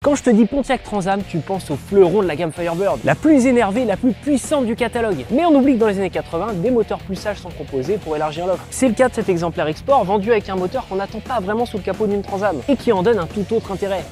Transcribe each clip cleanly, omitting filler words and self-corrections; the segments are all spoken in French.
Quand je te dis Pontiac Trans Am, tu penses au fleuron de la gamme Firebird, la plus énervée, la plus puissante du catalogue. Mais on oublie que dans les années 80, des moteurs plus sages sont proposés pour élargir l'offre. C'est le cas de cet exemplaire Export, vendu avec un moteur qu'on n'attend pas vraiment sous le capot d'une Trans Am, et qui en donne un tout autre intérêt.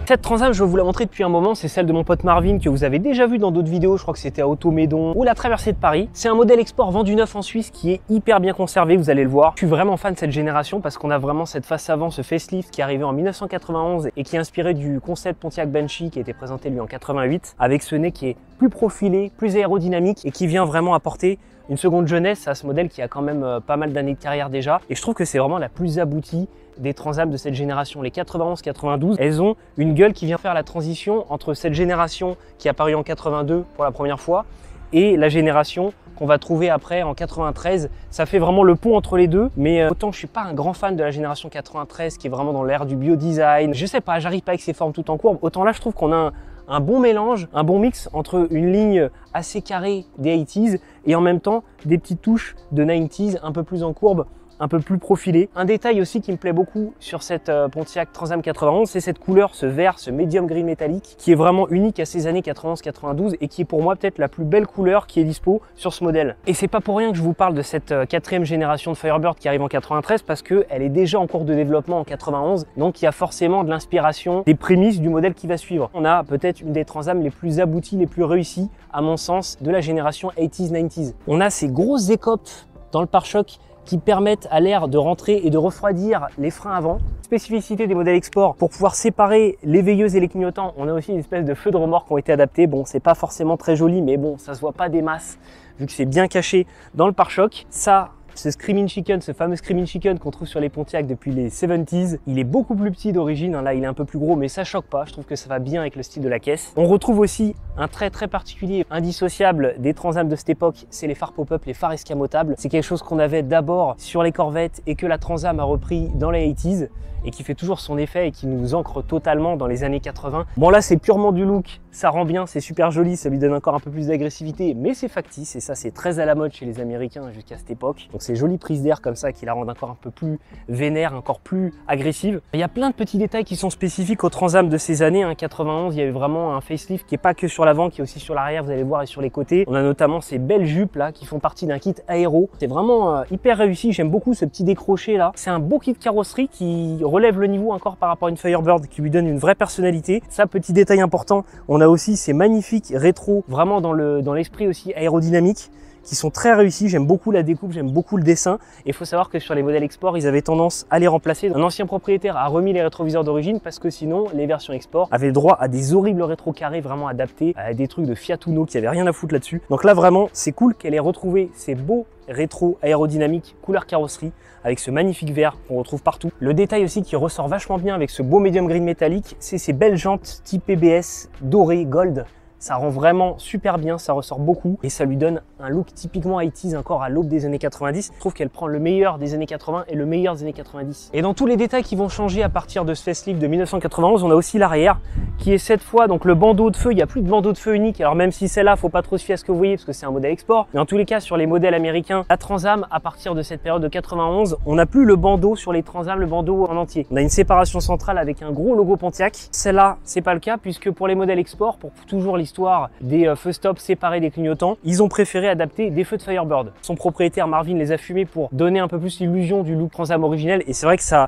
Cette Trans Am, je veux vous la montrer depuis un moment, c'est celle de mon pote Marvin que vous avez déjà vu dans d'autres vidéos, je crois que c'était à Automédon ou la traversée de Paris. C'est un modèle Export vendu neuf en Suisse qui est hyper bien conservé, vous allez le voir. Je suis vraiment fan de cette génération parce qu'on a vraiment cette face avant, ce facelift qui est arrivé en 1991 et qui est inspiré du concept Pontiac Banshee qui a été présenté lui en 88, avec ce nez qui est plus profilé, plus aérodynamique et qui vient vraiment apporter une seconde jeunesse à ce modèle qui a quand même pas mal d'années de carrière déjà. Et je trouve que c'est vraiment la plus aboutie des Trans Am de cette génération. Les 91-92, elles ont une gueule qui vient faire la transition entre cette génération qui est apparue en 82 pour la première fois et la génération qu'on va trouver après en 93. Ça fait vraiment le pont entre les deux, mais autant je suis pas un grand fan de la génération 93 qui est vraiment dans l'ère du bio-design. Je sais pas, j'arrive pas avec ses formes tout en courbe. Autant là, je trouve qu'on a un bon mélange, un bon mix entre une ligne assez carrée des 80s et en même temps des petites touches de 90s un peu plus en courbe, un peu plus profilé. Un détail aussi qui me plaît beaucoup sur cette Pontiac Trans Am 91, c'est cette couleur, ce vert, ce medium gris métallique qui est vraiment unique à ces années 91-92 et qui est pour moi peut-être la plus belle couleur qui est dispo sur ce modèle. Et c'est pas pour rien que je vous parle de cette quatrième génération de Firebird qui arrive en 93 parce qu'elle est déjà en cours de développement en 91, donc il y a forcément de l'inspiration, des prémices du modèle qui va suivre. On a peut-être une des Trans Am les plus abouties, les plus réussies à mon sens de la génération 80s-90s. On a ces grosses écopes dans le pare-choc qui permettent à l'air de rentrer et de refroidir les freins avant. Spécificité des modèles Export, pour pouvoir séparer les veilleuses et les clignotants, on a aussi une espèce de feu de remorque qui ont été adaptés. Bon, c'est pas forcément très joli, mais bon, ça se voit pas des masses, vu que c'est bien caché dans le pare-choc. Ça, ce Screaming Chicken, ce fameux Screaming Chicken qu'on trouve sur les Pontiac depuis les 70s, il est beaucoup plus petit d'origine, hein. Là il est un peu plus gros mais ça choque pas, je trouve que ça va bien avec le style de la caisse. On retrouve aussi un trait très particulier, indissociable des Trans Am de cette époque, c'est les phares pop-up, les phares escamotables. C'est quelque chose qu'on avait d'abord sur les Corvettes et que la Trans Am a repris dans les 80s et qui fait toujours son effet et qui nous ancre totalement dans les années 80. Bon là c'est purement du look, ça rend bien, c'est super joli, ça lui donne encore un peu plus d'agressivité, mais c'est factice et ça c'est très à la mode chez les Américains jusqu'à cette époque. Donc ces jolies prises d'air comme ça qui la rendent encore un peu plus vénère, encore plus agressive. Il y a plein de petits détails qui sont spécifiques aux Trans Am de ces années, hein. 91, il y avait vraiment un facelift qui est pas que sur l'avant, qui est aussi sur l'arrière, vous allez voir, et sur les côtés. On a notamment ces belles jupes là qui font partie d'un kit aéro. C'est vraiment hyper réussi, j'aime beaucoup ce petit décroché là. C'est un beau kit carrosserie qui relève le niveau encore par rapport à une Firebird, qui lui donne une vraie personnalité. Ça, petit détail important, on a aussi ces magnifiques rétros, vraiment dans l'esprit aussi aérodynamique, qui sont très réussis. J'aime beaucoup la découpe, j'aime beaucoup le dessin. Et il faut savoir que sur les modèles Export, ils avaient tendance à les remplacer. Un ancien propriétaire a remis les rétroviseurs d'origine parce que sinon, les versions Export avaient le droit à des horribles rétros carrés vraiment adaptés à des trucs de Fiat Uno qui avaient rien à foutre là-dessus. Donc là, vraiment, c'est cool qu'elle ait retrouvé ces beaux rétro aérodynamiques couleur carrosserie avec ce magnifique vert qu'on retrouve partout. Le détail aussi qui ressort vachement bien avec ce beau medium green métallique, c'est ces belles jantes type PBS doré gold. Ça rend vraiment super bien, ça ressort beaucoup et ça lui donne un look typiquement 80s encore à l'aube des années 90. Je trouve qu'elle prend le meilleur des années 80 et le meilleur des années 90. Et dans tous les détails qui vont changer à partir de ce facelift de 1991, on a aussi l'arrière qui est cette fois donc le bandeau de feu. Il n'y a plus de bandeau de feu unique. Alors même si celle-là, faut pas trop se fier à ce que vous voyez parce que c'est un modèle Export. Mais en tous les cas, sur les modèles américains, la Trans Am, à partir de cette période de 91, on n'a plus le bandeau sur les Trans Am, le bandeau en entier. On a une séparation centrale avec un gros logo Pontiac. Celle-là, c'est pas le cas puisque pour les modèles Export, pour toujours l'histoire des feux stop séparés des clignotants, ils ont préféré adapter des feux de Firebird. Son propriétaire Marvin les a fumés pour donner un peu plus l'illusion du look Trans Am originel et c'est vrai que ça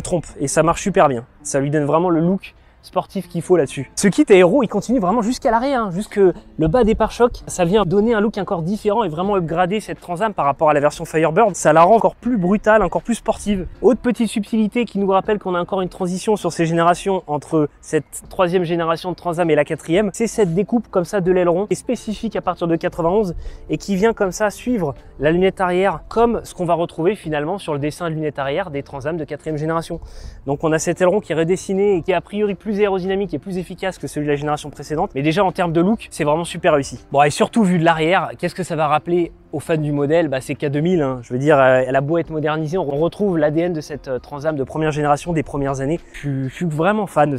trompe et ça marche super bien. Ça lui donne vraiment le look sportif qu'il faut là-dessus. Ce kit aéro, il continue vraiment jusqu'à l'arrière, hein, jusque le bas des pare-chocs. Ça vient donner un look encore différent et vraiment upgrader cette Trans Am par rapport à la version Firebird. Ça la rend encore plus brutale, encore plus sportive. Autre petite subtilité qui nous rappelle qu'on a encore une transition sur ces générations entre cette troisième génération de Trans Am et la quatrième, c'est cette découpe comme ça de l'aileron qui est spécifique à partir de 91 et qui vient comme ça suivre la lunette arrière comme ce qu'on va retrouver finalement sur le dessin de lunette arrière des Trans Am de quatrième génération. Donc on a cet aileron qui est redessiné et qui est a priori plus aérodynamique et plus efficace que celui de la génération précédente, mais déjà en termes de look, c'est vraiment super réussi. Bon, et surtout vu de l'arrière, qu'est-ce que ça va rappeler aux fans du modèle, c'est K2000, hein. Je veux dire, elle a beau être modernisée, on retrouve l'ADN de cette Trans Am de première génération des premières années. Je suis vraiment fan de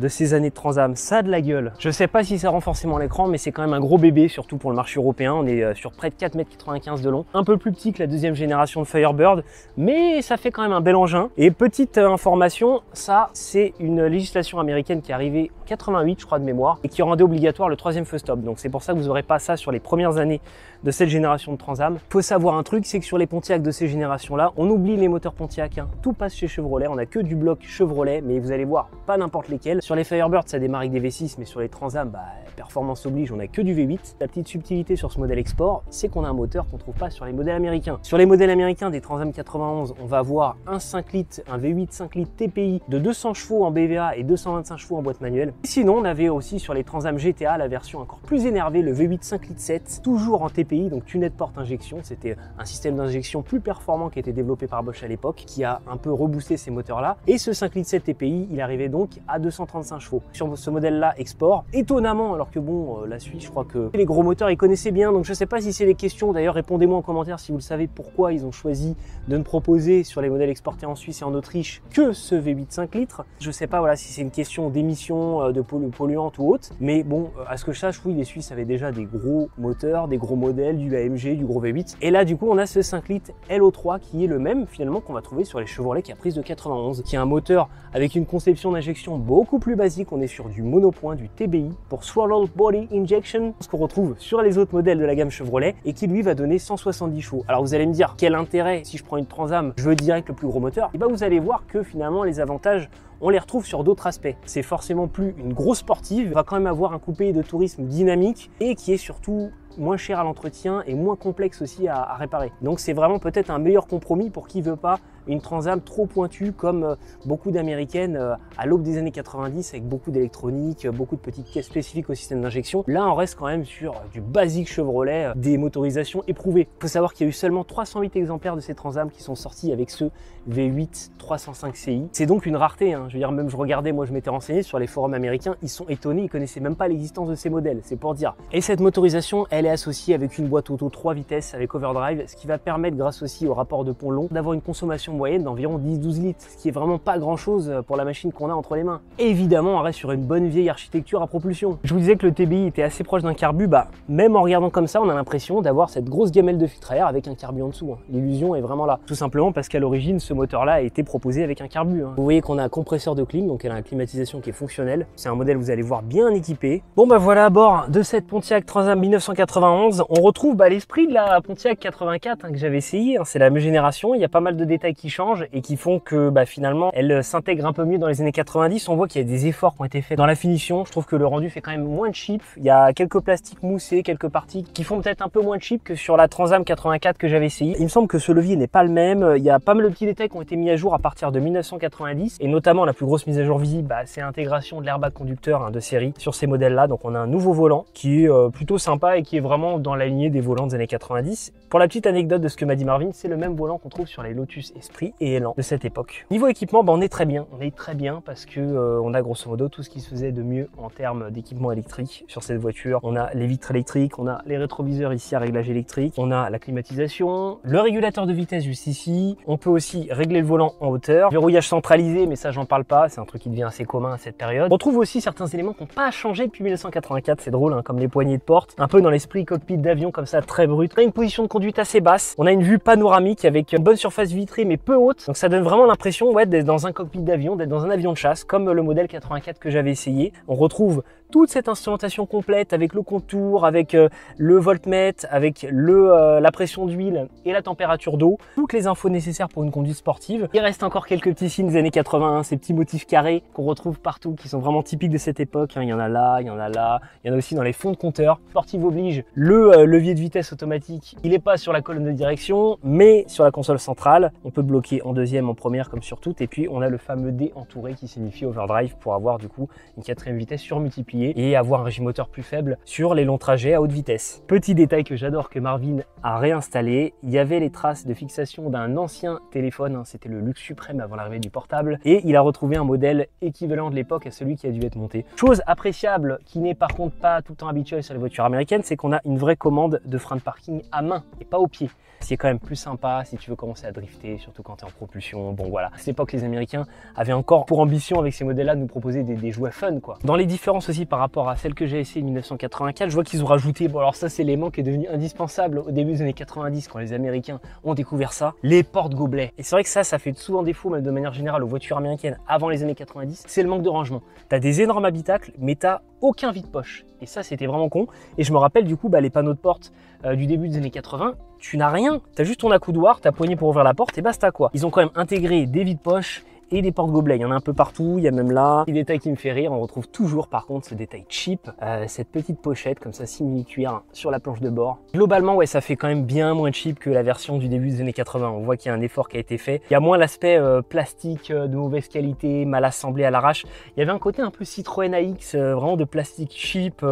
ces années de Trans Am, ça a de la gueule. Je sais pas si ça rend forcément l'écran, mais c'est quand même un gros bébé, surtout pour le marché européen. On est sur près de 4,95 m de long, un peu plus petit que la deuxième génération de Firebird, mais ça fait quand même un bel engin. Et petite information, ça c'est une législation américaine qui est arrivée en 88, je crois de mémoire, et qui rendait obligatoire le troisième feu stop. Donc c'est pour ça que vous n'aurez pas ça sur les premières années de cette génération de Trans Am. Faut savoir un truc, c'est que sur les Pontiac de ces générations-là, on oublie les moteurs Pontiac, hein. Tout passe chez Chevrolet, on a que du bloc Chevrolet, mais vous allez voir, pas n'importe lesquels. Sur les Firebird, ça démarre avec des V6, mais sur les Trans Am, performance oblige, on a que du V8. La petite subtilité sur ce modèle Export, c'est qu'on a un moteur qu'on trouve pas sur les modèles américains. Sur les modèles américains des Trans Am 91, on va avoir un 5 litres, un V8 5 litres TPI de 200 chevaux en BVA et 225 chevaux en boîte manuelle. Sinon, on avait aussi sur les Trans Am GTA la version encore plus énervée, le V8 5 litres 7, toujours en TPI, donc tunette porte injection. C'était un système d'injection plus performant qui était développé par Bosch à l'époque, qui a un peu reboosté ces moteurs-là. Et ce 5 litres 7 TPI, il arrivait donc à 235 chevaux. Sur ce modèle-là, Export, étonnamment, alors que bon, la Suisse, je crois que les gros moteurs, ils connaissaient bien, donc je sais pas si c'est des questions. D'ailleurs, répondez-moi en commentaire si vous le savez, pourquoi ils ont choisi de ne proposer sur les modèles exportés en Suisse et en Autriche que ce V8 5 litres. Je sais pas, voilà, si c'est une question d'émissions de polluantes ou autre, mais bon, à ce que je sache, oui, les Suisses avaient déjà des gros moteurs, des gros modèles, du AMG, du gros V8. Et là, du coup, on a ce 5 litres LO3 qui est le même finalement qu'on va trouver sur les Chevrolet Caprice de 91, qui a un moteur avec une conception d'injection beaucoup plus basique. On est sur du monopoint, du TBI pour Throttle Body Injection, ce qu'on retrouve sur les autres modèles de la gamme Chevrolet et qui lui va donner 170 chevaux. Alors vous allez me dire, quel intérêt si je prends une Trans Am, je veux direct le plus gros moteur? Et vous allez voir que finalement les avantages, on les retrouve sur d'autres aspects. C'est forcément plus une grosse sportive, on va quand même avoir un coupé de tourisme dynamique et qui est surtout moins cher à l'entretien et moins complexe aussi à réparer. Donc c'est vraiment peut-être un meilleur compromis pour qui veut pas une Trans Am trop pointue comme beaucoup d'américaines à l'aube des années 90 avec beaucoup d'électronique, beaucoup de petites pièces spécifiques au système d'injection. Là on reste quand même sur du basique Chevrolet, des motorisations éprouvées. Il faut savoir qu'il y a eu seulement 308 exemplaires de ces Trans Am qui sont sortis avec ce V8 305 CI. C'est donc une rareté, hein. Je veux dire, même je regardais, moi je m'étais renseigné sur les forums américains, ils sont étonnés, ils connaissaient même pas l'existence de ces modèles, c'est pour dire. Et cette motorisation, elle est associée avec une boîte auto 3 vitesses avec overdrive, ce qui va permettre, grâce aussi au rapport de pont long, d'avoir une consommation moyenne d'environ 10-12 litres, ce qui est vraiment pas grand chose pour la machine qu'on a entre les mains. Et évidemment, on reste sur une bonne vieille architecture à propulsion. Je vous disais que le TBI était assez proche d'un carbu, même en regardant comme ça, on a l'impression d'avoir cette grosse gamelle de filtre à air avec un carbu en dessous, hein. L'illusion est vraiment là. Tout simplement parce qu'à l'origine, ce moteur-là a été proposé avec un carbu, hein. Vous voyez qu'on a un compresseur de clim, donc elle a une climatisation qui est fonctionnelle. C'est un modèle, vous allez voir, bien équipé. Bon voilà, à bord de cette Pontiac Trans Am 1991, on retrouve l'esprit de la Pontiac 84 que j'avais essayé, hein. C'est la même génération, il y a pas mal de détails qui changent et qui font que finalement elle s'intègre un peu mieux dans les années 90. On voit qu'il y a des efforts qui ont été faits dans la finition. Je trouve que le rendu fait quand même moins cheap. Il y a quelques plastiques moussés, quelques parties qui font peut-être un peu moins cheap que sur la Trans Am 84 que j'avais essayé. Il me semble que ce levier n'est pas le même. Il y a pas mal de petits détails qui ont été mis à jour à partir de 1990 et notamment la plus grosse mise à jour visible, c'est l'intégration de l'airbag conducteur de série sur ces modèles-là. Donc on a un nouveau volant qui est plutôt sympa et qui est vraiment dans la lignée des volants des années 90. Pour la petite anecdote de ce que m'a dit Marvin, c'est le même volant qu'on trouve sur les Lotus Esprit et Elan de cette époque. Niveau équipement, on est très bien. On est très bien parce que on a grosso modo tout ce qui se faisait de mieux en termes d'équipement électrique sur cette voiture. On a les vitres électriques, on a les rétroviseurs ici à réglage électrique, on a la climatisation, le régulateur de vitesse juste ici. On peut aussi régler le volant en hauteur, verrouillage centralisé, mais ça j'en parle pas, c'est un truc qui devient assez commun à cette période. On trouve aussi certains éléments qui n'ont pas changé depuis 1984, c'est drôle, hein, comme les poignées de porte, un peu dans l'esprit cockpit d'avion comme ça, très brut. On a une position de conduite assez basse, on a une vue panoramique avec une bonne surface vitrée mais peu haute, donc ça donne vraiment l'impression d'être dans un cockpit d'avion, d'être dans un avion de chasse, comme le modèle 84 que j'avais essayé. On retrouve toute cette instrumentation complète avec le contour, avec le voltmètre, avec la pression d'huile et la température d'eau, toutes les infos nécessaires pour une conduite sportive. Il reste encore quelques petits signes des années 80, ces petits motifs carrés qu'on retrouve partout, qui sont vraiment typiques de cette époque. Il y en a là, il y en a là, il y en a aussi dans les fonds de compteur. Sportive oblige, le levier de vitesse automatique, il n'est pas sur la colonne de direction, mais sur la console centrale. On peut bloquer en deuxième, en première comme sur toutes, et puis on a le fameux D entouré qui signifie overdrive pour avoir du coup une quatrième vitesse surmultipliée. particulier et avoir un régime moteur plus faible sur les longs trajets à haute vitesse. Petit détail que j'adore que Marvin a réinstallé, il y avait les traces de fixation d'un ancien téléphone, hein, c'était le luxe suprême avant l'arrivée du portable, et il a retrouvé un modèle équivalent de l'époque à celui qui a dû être monté. Chose appréciable qui n'est par contre pas tout le temps habituelle sur les voitures américaines, c'est qu'on a une vraie commande de frein de parking à main et pas au pied. C'est quand même plus sympa si tu veux commencer à drifter, surtout quand tu es en propulsion. Bon voilà, à cette époque, les Américains avaient encore pour ambition avec ces modèles-là de nous proposer des jouets fun quoi. Dans les différences aussi par rapport à celle que j'ai essayée en 1984, je vois qu'ils ont rajouté, bon alors ça c'est l'élément qui est devenu indispensable au début des années 90 quand les Américains ont découvert ça, les porte-gobelets. Et c'est vrai que ça fait souvent défaut même de manière générale aux voitures américaines avant les années 90, c'est le manque de rangement. T'as des énormes habitacles, mais t'as aucun vide-poche. Et ça, c'était vraiment con. Et je me rappelle du coup, les panneaux de porte du début des années 80, tu n'as rien. Tu as juste ton accoudoir, ta poignée pour ouvrir la porte et basta quoi. Ils ont quand même intégré des vides-poches et des porte-gobelets. Il y en a un peu partout, il y a même là. Petit détail qui me fait rire, on retrouve toujours par contre ce détail cheap, cette petite pochette comme ça simili-cuir sur la planche de bord. Globalement, ouais, ça fait quand même bien moins cheap que la version du début des années 80. On voit qu'il y a un effort qui a été fait. Il y a moins l'aspect plastique de mauvaise qualité, mal assemblé à l'arrache. Il y avait un côté un peu Citroën AX, vraiment de plastique cheap,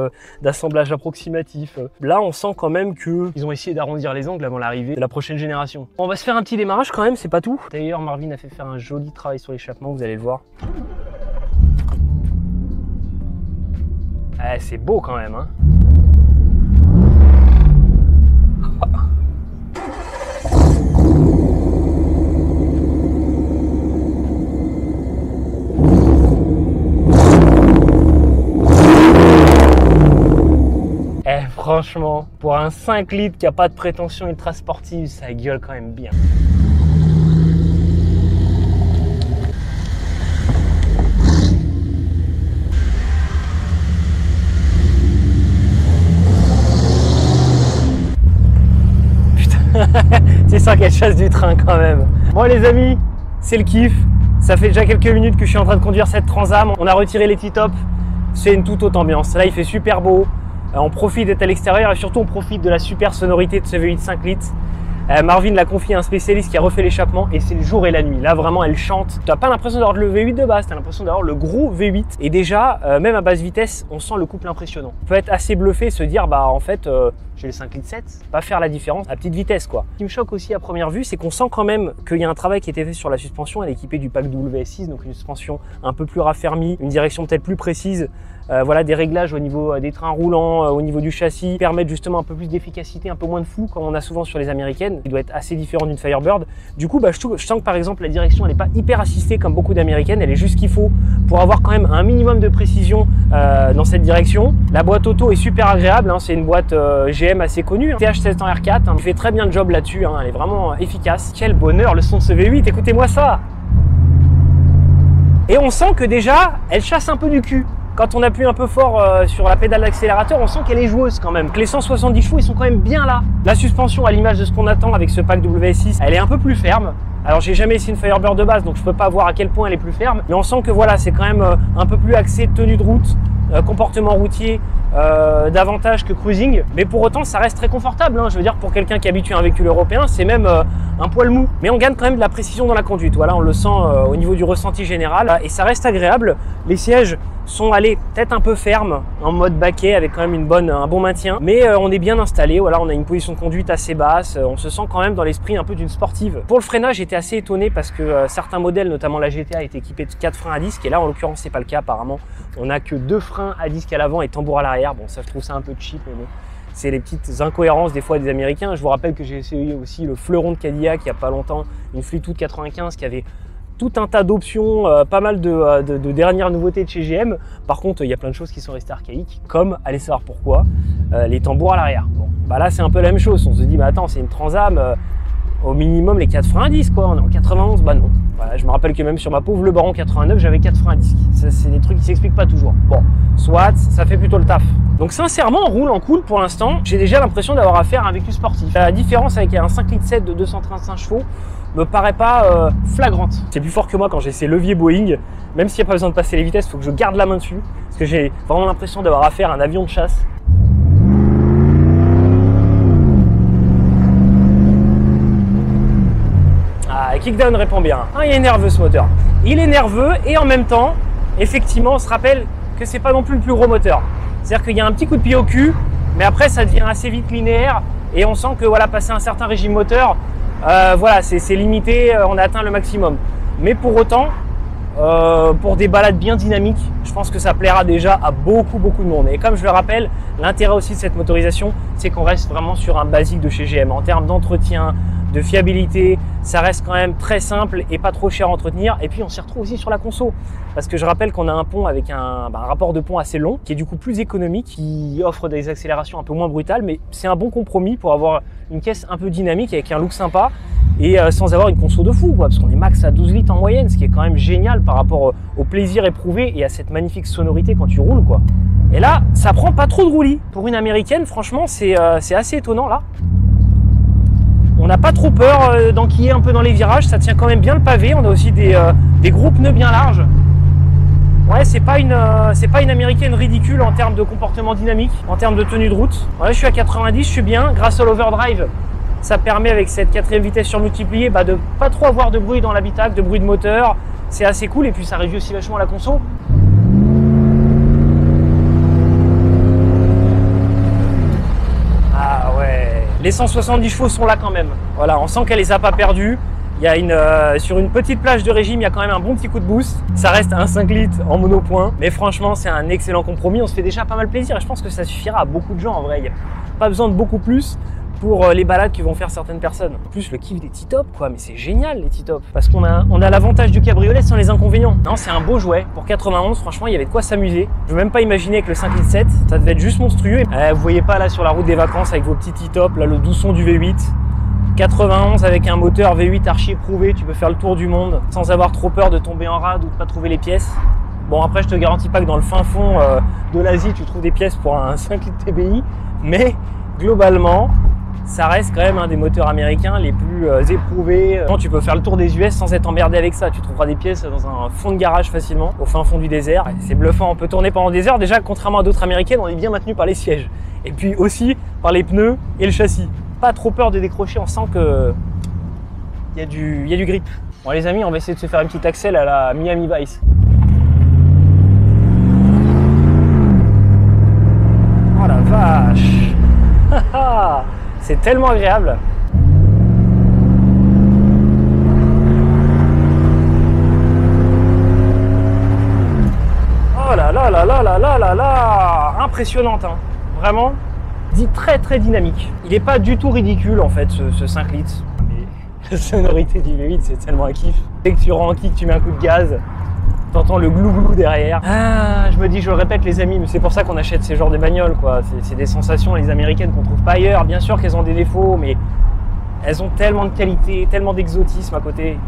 d'assemblage approximatif. Là, on sent quand même qu'ils ont essayé d'arrondir les angles avant l'arrivée de la prochaine génération. On va se faire un petit démarrage quand même, c'est pas tout. D'ailleurs, Marvin a fait faire un joli travail sur l'échappement, vous allez le voir. C'est beau quand même, hein. Franchement, pour un 5 litres qui a pas de prétention ultra sportive, ça gueule quand même bien. C'est ça qu'elle chasse du train quand même. Bon les amis, c'est le kiff. Ça fait déjà quelques minutes que je suis en train de conduire cette Transam. On a retiré les T-top. C'est une toute autre ambiance. Là il fait super beau. On profite d'être à l'extérieur et surtout on profite de la super sonorité de ce V8 5 litres. Marvin l'a confié à un spécialiste qui a refait l'échappement et c'est le jour et la nuit. Là vraiment elle chante. Tu n'as pas l'impression d'avoir le V8 de base, tu as l'impression d'avoir le gros V8. Et déjà, même à basse vitesse, on sent le couple impressionnant. On peut être assez bluffé, se dire en fait j'ai le 5 litres 7, pas faire la différence à petite vitesse quoi. Ce qui me choque aussi à première vue, c'est qu'on sent quand même qu'il y a un travail qui a été fait sur la suspension. Elle est équipée du pack WS6, donc une suspension un peu plus raffermie, une direction peut-être plus précise. Voilà, des réglages au niveau des trains roulants, au niveau du châssis, qui permettent justement un peu plus d'efficacité, un peu moins de flou comme on a souvent sur les américaines. Il doit être assez différent d'une Firebird. Du coup, je sens que par exemple la direction elle n'est pas hyper assistée comme beaucoup d'américaines, elle est juste ce qu'il faut pour avoir quand même un minimum de précision dans cette direction. La boîte auto est super agréable, hein, c'est une boîte GM assez connue, hein. TH700 R4, hein, il fait très bien le job là-dessus, hein, elle est vraiment efficace. Quel bonheur le son de ce V8, écoutez-moi ça. Et on sent que déjà, elle chasse un peu du cul. Quand on appuie un peu fort sur la pédale d'accélérateur, on sent qu'elle est joueuse quand même. Les 170 chevaux, ils sont quand même bien là. La suspension, à l'image de ce qu'on attend avec ce pack WS6, elle est un peu plus ferme. Alors j'ai jamais essayé une Firebird de base, donc je peux pas voir à quel point elle est plus ferme. Mais on sent que voilà, c'est quand même un peu plus axé tenue de route, comportement routier, davantage que cruising. Mais pour autant, ça reste très confortable, hein. Je veux dire, pour quelqu'un qui est habitué à un véhicule européen, c'est même un poil mou. Mais on gagne quand même de la précision dans la conduite. Voilà, on le sent au niveau du ressenti général. Et ça reste agréable. Les sièges sont allés peut-être un peu fermes, en mode baquet, avec quand même un bon maintien. Mais on est bien installé. Voilà, on a une position de conduite assez basse. On se sent quand même dans l'esprit un peu d'une sportive. Pour le freinage, j'étais assez étonné parce que certains modèles, notamment la GTA, étaient équipés de 4 freins à disque. Et là, en l'occurrence, c'est pas le cas apparemment. On n'a que 2 freins à disque à l'avant et tambour à l'arrière. Bon, ça, je trouve ça un peu cheap, mais bon. C'est les petites incohérences des fois des Américains. Je vous rappelle que j'ai essayé aussi le fleuron de Cadillac il n'y a pas longtemps, une Fleetwood 95 qui avait tout un tas d'options, pas mal de dernières nouveautés de chez GM. Par contre, il y a plein de choses qui sont restées archaïques, comme, allez savoir pourquoi, les tambours à l'arrière. Bon, là c'est un peu la même chose. On se dit, attends, c'est une Transam, au minimum les 4 freins à disque, quoi. On est en 91, non. Voilà, je me rappelle que même sur ma pauvre Le Baron 89, j'avais 4 freins à disque. Ça, c'est des trucs qui s'expliquent pas toujours. Bon, soit, ça fait plutôt le taf. Donc sincèrement, on roule en cool pour l'instant. J'ai déjà l'impression d'avoir affaire à un véhicule sportif. La différence avec un 5 litres 7 de 235 chevaux me paraît pas flagrante. C'est plus fort que moi quand j'ai ces leviers Boeing. Même s'il n'y a pas besoin de passer les vitesses, il faut que je garde la main dessus. Parce que j'ai vraiment l'impression d'avoir affaire à un avion de chasse. Kickdown répond bien. Il est nerveux ce moteur. Il est nerveux et en même temps, effectivement, on se rappelle que c'est pas non plus le plus gros moteur. C'est-à-dire qu'il y a un petit coup de pied au cul, mais après ça devient assez vite linéaire et on sent que voilà, passer un certain régime moteur, voilà, c'est limité, on a atteint le maximum. Mais pour autant, pour des balades bien dynamiques, je pense que ça plaira déjà à beaucoup de monde. Et comme je le rappelle, l'intérêt aussi de cette motorisation, c'est qu'on reste vraiment sur un basique de chez GM. En termes d'entretien, de fiabilité, ça reste quand même très simple et pas trop cher à entretenir. Et puis on s'y retrouve aussi sur la conso, parce que je rappelle qu'on a un pont avec un rapport de pont assez long, qui est du coup plus économique, qui offre des accélérations un peu moins brutales, mais c'est un bon compromis pour avoir une caisse un peu dynamique avec un look sympa et sans avoir une conso de fou, quoi, parce qu'on est max à 12 litres en moyenne, ce qui est quand même génial par rapport au plaisir éprouvé et à cette magnifique sonorité quand tu roules, quoi. Et là, ça prend pas trop de roulis. Pour une américaine, franchement, c'est assez étonnant là. On n'a pas trop peur d'enquiller un peu dans les virages, ça tient quand même bien le pavé. On a aussi des gros pneus bien larges. Ouais, c'est pas une américaine ridicule en termes de comportement dynamique, en termes de tenue de route. Ouais, je suis à 90, je suis bien. Grâce à l'overdrive, ça permet avec cette 4e vitesse surmultipliée de pas trop avoir de bruit dans l'habitacle, de bruit de moteur. C'est assez cool et puis ça réduit aussi vachement la conso. Ah ouais, les 170 chevaux sont là quand même. Voilà, on sent qu'elle les a pas perdus. Il y a sur une petite plage de régime, il y a quand même un bon petit coup de boost. Ça reste un 5 litres en monopoint, mais franchement, c'est un excellent compromis. On se fait déjà pas mal plaisir et je pense que ça suffira à beaucoup de gens en vrai. Il n'y a pas besoin de beaucoup plus pour les balades qui vont faire certaines personnes. En plus, le kiff des T-Top, quoi, mais c'est génial les T-Top, parce qu'on a l'avantage du cabriolet sans les inconvénients. Non, c'est un beau jouet. Pour 91, franchement, il y avait de quoi s'amuser. Je veux même pas imaginer que le 5 litres 7, ça devait être juste monstrueux. Vous voyez pas là sur la route des vacances avec vos petits T-Top, là le doux son du V8. 91 avec un moteur V8 archi éprouvé, tu peux faire le tour du monde sans avoir trop peur de tomber en rade ou de pas trouver les pièces. Bon, après, je te garantis pas que dans le fin fond de l'Asie, tu trouves des pièces pour un 5 litres TBI, mais globalement, ça reste quand même un des moteurs américains les plus éprouvés. Tu peux faire le tour des US sans être emmerdé avec ça. Tu trouveras des pièces dans un fond de garage facilement, au fin fond du désert. C'est bluffant, on peut tourner pendant des heures. Déjà, contrairement à d'autres américaines, on est bien maintenu par les sièges. Et puis aussi par les pneus et le châssis. Pas trop peur de décrocher, on sent que il y a du grip. Bon les amis, on va essayer de se faire une petite accel à la Miami Vice. Oh la vache. C'est tellement agréable. Oh là là là là là là là là. Impressionnante, hein. Vraiment. Dit très dynamique. Il n'est pas du tout ridicule en fait ce 5 litres. Mais la sonorité du V8 c'est tellement un kiff. Dès que tu rends un kick, tu mets un coup de gaz, t'entends le glou-glou derrière. Ah, je me dis, je le répète les amis, mais c'est pour ça qu'on achète ces genres de bagnoles quoi. C'est des sensations les américaines qu'on trouve pas ailleurs. Bien sûr qu'elles ont des défauts, mais elles ont tellement de qualité, tellement d'exotisme à côté.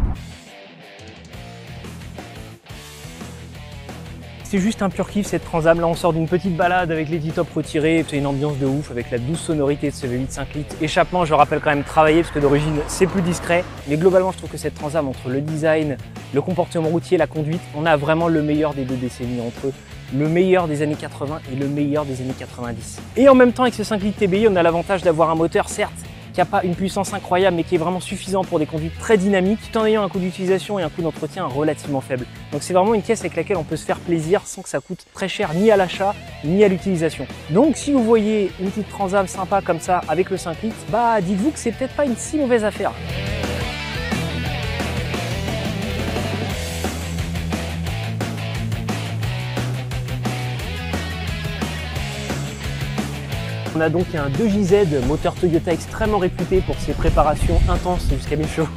C'est juste un pur kiff cette Transam. Là, on sort d'une petite balade avec les T-Top retirés. C'est une ambiance de ouf avec la douce sonorité de ce V8 5 litres. Échappement, je le rappelle quand même travaillé parce que d'origine c'est plus discret. Mais globalement, je trouve que cette Transam, entre le design, le comportement routier, la conduite, on a vraiment le meilleur des 2 décennies entre le meilleur des années 80 et le meilleur des années 90. Et en même temps, avec ce 5 litres TBI, on a l'avantage d'avoir un moteur, certes, qui n'a pas une puissance incroyable mais qui est vraiment suffisant pour des conduites très dynamiques tout en ayant un coût d'utilisation et un coût d'entretien relativement faible. Donc c'est vraiment une caisse avec laquelle on peut se faire plaisir sans que ça coûte très cher ni à l'achat ni à l'utilisation. Donc si vous voyez une petite Transam sympa comme ça avec le 5 litres, bah dites-vous que c'est peut-être pas une si mauvaise affaire. On a donc un 2JZ moteur Toyota extrêmement réputé pour ses préparations intenses jusqu'à 1000 chevaux.